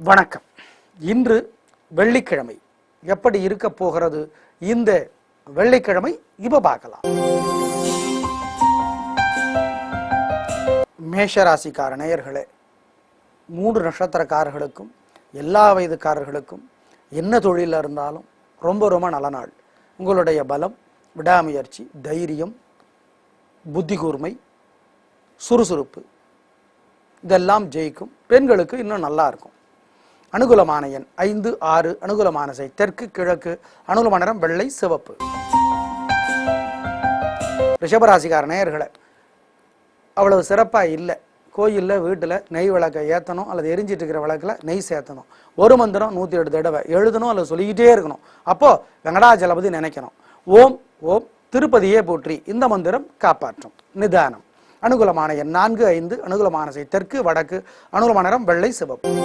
வணக்கம். இன்று வெள்ளிக்கிழமை எப்படி இருக்க போகிறது? இந்த வெள்ளிக்கிழமை இப்ப பார்க்கலாம். மேஷராசிக்கார நேயர்களே, 3 நட்சத்திரக்காரர்களுக்கும் எல்லா வயதுக்காரர்களுக்கும் என்ன தொழில இருந்தாலும் ரொம்ப ரொம்ப நல்ல நாள். உங்களுடைய பலம், விடாமுயற்சி, தைரியம், புத்தி கூர்மை, சுறுசுறுப்பு இதெல்லாம் ஜெயிக்கும். பெண்களுக்கு இன்னும் நல்லா இருக்கும். அனுகூலமான எண் 5, 6. அனுகூலமான திசை தெற்கு, கிழக்கு. அனுகூலமான நிறம் வெள்ளை, சிவப்பு. ரிஷபராசிக்கார நேயர்களே, அவ்வளவு சிறப்பா இல்லை. கோயில்ல வீட்டுல நெய் விளக்கை ஏற்றணும் அல்லது எரிஞ்சிட்டு இருக்கிற விளக்குல நெய் சேர்த்தணும். ஒரு மந்திரம் 108 தடவை எழுதணும் அல்லது சொல்லிக்கிட்டே இருக்கணும். அப்போ வெங்கடாஜலபதி நினைக்கணும். ஓம் ஓம் திருப்பதியே போற்றி இந்த மந்திரம் காப்பாற்றும். நிதானம். அனுகூலமான எண் 4, 5. அனுகூலமான திசை தெற்கு, வடக்கு. அனுகூலமான நிறம் வெள்ளை, சிவப்பு.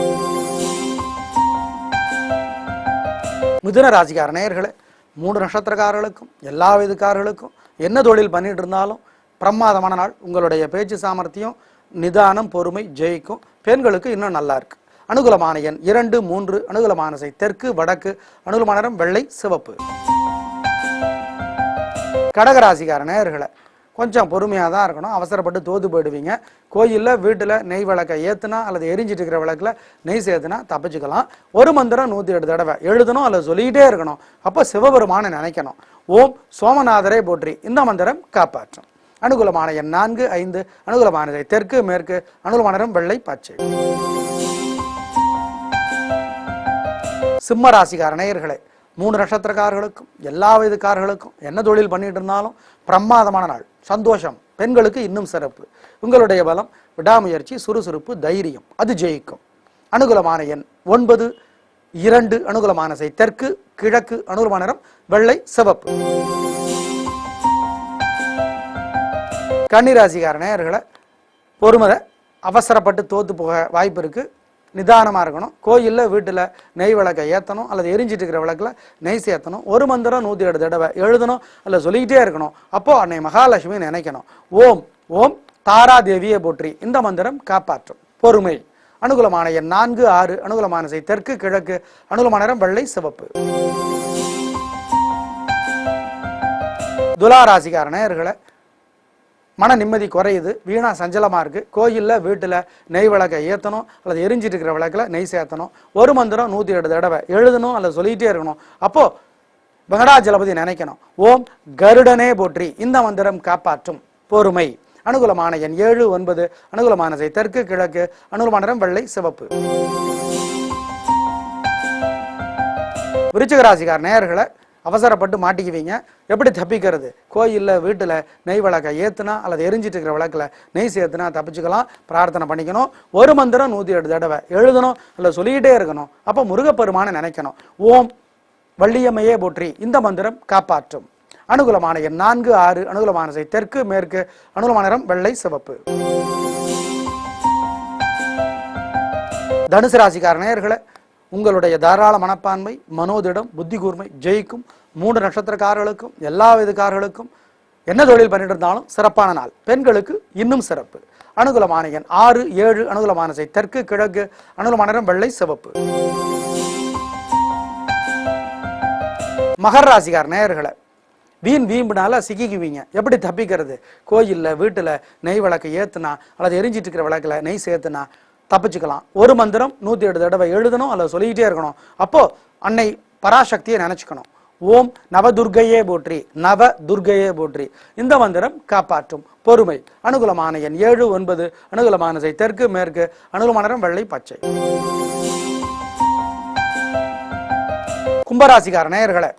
மிதுன ராசிக்கார நேயர்களே, 3 நட்சத்திரக்காரர்களுக்கும் எல்லா வயதுக்காரர்களுக்கும் என்ன தொழில் பண்ணிட்டு இருந்தாலும் பிரமாதமான நாள். உங்களுடைய பேச்சு சாமர்த்தியம், நிதானம், பொறுமை ஜெயிக்கும். பெண்களுக்கு இன்னும் நல்லா இருக்கு. அனுகூலமான எண் 2, 3. அனுகூலமான திசை தெற்கு, வடக்கு. அனுகூலமான நிறம் வெள்ளை, சிவப்பு. கடகராசிக்கார நேயர்களே, கொஞ்சம் பொறுமையாக தான் இருக்கணும். அவசரப்பட்டு தோது போயிடுவீங்க. கோயிலில் வீட்டில் நெய் விளக்கை ஏற்றுனா அல்லது எரிஞ்சிட்டு இருக்கிற விளக்கில் நெய் சேர்த்துனா தப்பிச்சுக்கலாம். ஒரு மந்திரம் 108 தடவை எழுதணும் அல்லது சொல்லிக்கிட்டே இருக்கணும். அப்போ சிவபெருமானை நினைக்கணும். ஓம் சோமநாதரே போற்றி இந்த மந்திரம் காப்பாற்றும். அனுகூலமான எண் 4, 5. அனுகூலமானதை தெற்கு, மேற்கு. அனுகூலமான நிறம் வெள்ளை, பச்சை. சிம்ம ராசிக்கார நேயர்களே, 3 நட்சத்திரக்காரர்களுக்கும் எல்லா வயதுக்காரர்களுக்கும் என்ன தொழில் பண்ணிட்டு இருந்தாலும் பிரமாதமான நாள். சந்தோஷம். பெண்களுக்கு இன்னும் சிறப்பு. உங்களுடைய பலம், விடாமுயற்சி, சுறுசுறுப்பு, தைரியம் அது ஜெயிக்கும். அனுகூலமான எண் 9, 2. அனுகூலமான திசை தெற்கு, கிழக்கு. அனுகூலமான நிறம் வெள்ளை, சிவப்பு. கன்னிராசிக்கார நேயர்களை, பொறுமதை. அவசரப்பட்டு தோத்து போக வாய்ப்பு இருக்கு. நிதானமாக இருக்கணும். கோயிலில் வீட்டில் நெய் விளக்கை ஏற்றணும் அல்லது எரிஞ்சிட்டு இருக்கிற விளக்கில் நெய் சேர்த்தணும். ஒரு மந்திரம் 108 தடவை எழுதணும் அல்லது சொல்லிக்கிட்டே இருக்கணும். அப்போ அன்னை மகாலட்சுமி நினைக்கணும். ஓம் ஓம் தாராதேவியை போற்றி இந்த மந்திரம் காப்பாற்றும். பொறுமை. அனுகூலமான எண் 4, 6. அனுகூலமான திசை தெற்கு, கிழக்கு. அனுகூலமான நிறம் வெள்ளை, சிவப்பு. துலா ராசிக்கார நேயர்களை, மன நிம்மதி குறையுது. வீணா சஞ்சலமா இருக்கு. கோயில்ல வீட்டுல நெய் விளக்கை ஏற்றணும் அல்லது எரிஞ்சிட்டு இருக்கிற விளக்குல நெய் சேர்த்தணும். ஒரு மந்திரம் 108 தடவை எழுதணும் அல்லது சொல்லிக்கிட்டே இருக்கணும். அப்போ வெங்கடாஜலபதி நினைக்கணும். ஓம் கருடனே போற்றி இந்த மந்திரம் காப்பாற்றும். பொறுமை. அனுகூலமான எண் 7, 9. அனுகூலமான திசை தெற்கு, கிழக்கு. அனுகூலமான நிறம் வெள்ளை, சிவப்பு. விருச்சிக ராசிக்கார நேயர்களை, அவசரப்பட்டு மாட்டிக்குவீங்க. எப்படி தப்பிக்கிறது? கோயிலில் வீட்டில் நெய் விளக்கை ஏற்றுனா அல்லது எரிஞ்சிட்டு இருக்கிற விளக்கில் நெய் சேர்த்துனா தப்பிச்சுக்கலாம். பிரார்த்தனை பண்ணிக்கணும். ஒரு மந்திரம் 108 தடவை எழுதணும் அல்லது சொல்லிக்கிட்டே இருக்கணும். அப்போ முருகப்பெருமானை நினைக்கணும். ஓம் வள்ளியம்மையே போற்றி இந்த மந்திரம் காப்பாற்றும். அனுகூலமான எண் 4, 6. அனுகூலமான திசை தெற்கு, மேற்கு. அனுகூலமான நிறம் வெள்ளை, சிவப்பு. தனுசு ராசிக்கார நேயர்களை, உங்களுடைய தாராள மனப்பான்மை, மனோதிடம், புத்தி கூர்மை ஜெயிக்கும். 3 நட்சத்திரக்காரர்களுக்கும் எல்லா வயதுக்காரர்களுக்கும் என்ன தொழில் பண்ணிட்டு இருந்தாலும் சிறப்பான நாள். பெண்களுக்கு இன்னும் சிறப்பு. அனுகூலமான எண் 6, 7. அனுகூலமான திசை தெற்கு, கிழக்கு. அனுகூலமான நிறம் வெள்ளை, சிவப்பு. மகர ராசிக்கார நேயர்களை, வீம்புனால சிக்கிக்குவீங்க. எப்படி தப்பிக்கிறது? கோயில்ல வீட்டுல நெய் விளக்கு ஏத்துனா அல்லது எரிஞ்சிட்டு இருக்கிற விளக்குல நெய் சேர்த்துனா தப்பிச்சுக்கலாம். ஒரு மந்திரம் 108 தடவை எழுதணும் அல்லது சொல்லிக்கிட்டே இருக்கணும். அப்போ அன்னை பராசக்தியை நினைச்சுக்கணும். ஓம் நவதுர்கையே போற்றி நவ துர்கையே போற்றி இந்த மந்திரம் காப்பாற்றும். பொறுமை. அனுகூலமான எண் 7, 9. அனுகூலமான திசை தெற்கு, மேற்கு. அனுகூலமான நிறம் வெள்ளை, பச்சை. கும்பராசிக்கார நேயர்களை,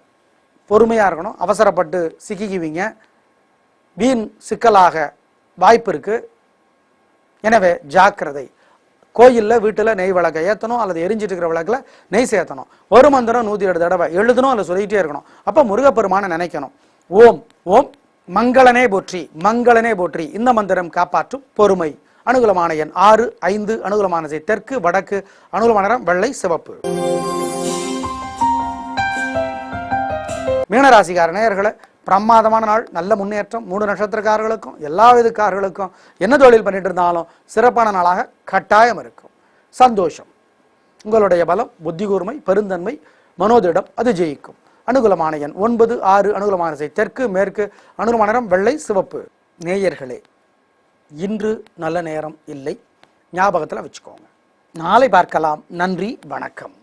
பொறுமையா இருக்கணும். அவசரப்பட்டு சிக்கிக்குவீங்க. வீண் சிக்கலாக வாய்ப்பு இருக்கு. எனவே ஜாக்கிரதை. கோயிலில் வீட்டில் நெய் விளக்கை ஏற்றணும் அல்லது எரிஞ்சிட்டு இருக்கிற விளக்கில் நெய் சேர்த்தணும். ஒரு மந்திரம் 108 தடவை எழுதணும் அல்லது சொல்லிக்கிட்டே இருக்கணும். அப்போ முருகப்பெருமானை நினைக்கணும். ஓம் ஓம் மங்களனே போற்றி மங்களனே போற்றி இந்த மந்திரம் காப்பாற்றும். பொறுமை. அனுகூலமான எண் 6, 5. அனுகூலமான திசை தெற்கு, வடக்கு. அனுகூலமான நிறம் வெள்ளை, சிவப்பு. மீனராசிக்கார நேயர்களை, பிரமாதமான நாள். நல்ல முன்னேற்றம். 3 நட்சத்திரக்காரர்களுக்கும் எல்லா விதக்காரர்களுக்கும் என்ன தொழில் பண்ணிட்டு இருந்தாலும் சிறப்பான நாளாக கட்டாயம் இருக்கும். சந்தோஷம். உங்களுடைய பலம், புத்தி கூர்மை, பெருந்தன்மை, மனோதிடம் அது ஜெயிக்கும். அனுகூலமான எண் 9, 6. அனுகூலமான திசை தெற்கு, மேற்கு. அனுகூலமான நிறம் வெள்ளை, சிவப்பு. நேயர்களே, இன்று நல்ல நேரம் இல்லை, ஞாபகத்தில் வச்சுக்கோங்க. நாளை பார்க்கலாம். நன்றி, வணக்கம்.